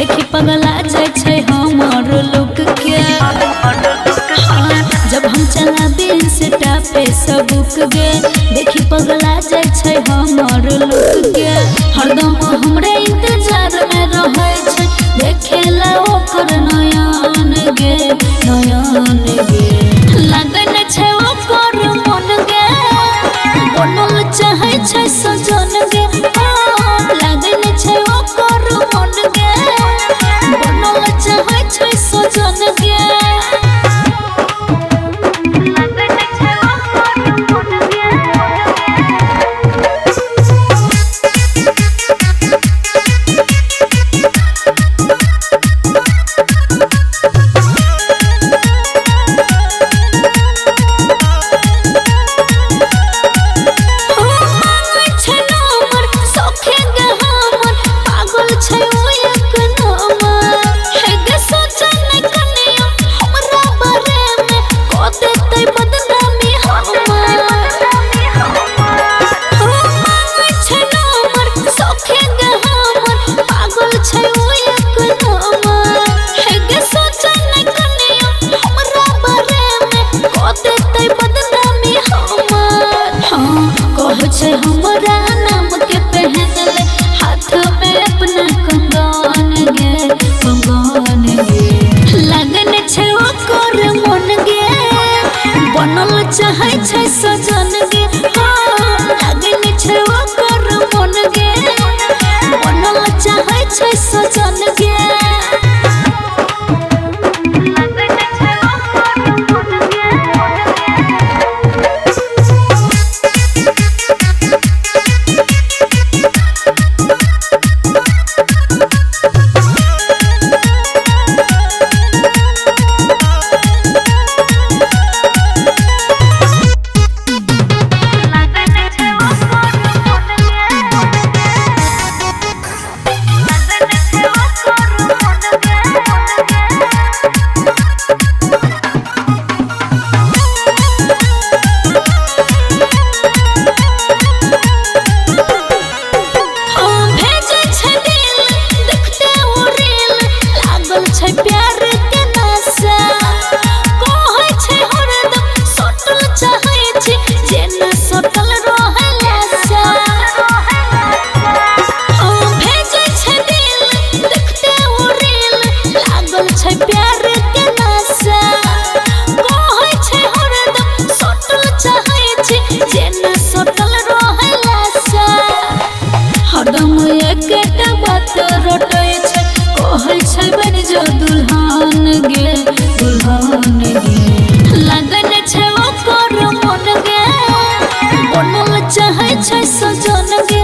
देखी पगला जाय छै हमर लोग के। जब हम चलाबे इंस्टा फेसबुक गे देखी पगला जाय छै हमर लोग के। हरदम हमरे इंतजार में रहै छै देखेला ओकर नयन गे नयन गे। लगन छै ओकर मन गे बनल चाहै छै सजन गे। लगन छै ओकर मन गे बनल चाहै छै सजन गे। हमरा नाम के पहनल हाथ में अपना कंगन गे कंगन गे। लगन छै ओकर मन गे बनल चाहै छै सजन गे। लगन छै ओकर मन गे बनल चाहै छै सजन गे। प्यार के नशा कहै छै हरदम सटल चाहै छै जेना सटल रहला सा। भेजै छै दिल देखते ओ रील लागल छै प्यार के नशा। कहै छै हरदम सटल चाहै छै जेना सटल रहला सा। हरदम एकटा बात रटै छै कहै छै बन जो दुल्हन गे दुल्हन गे। लगन छै ओकर मन गे बनल चाहै छै सजन गे।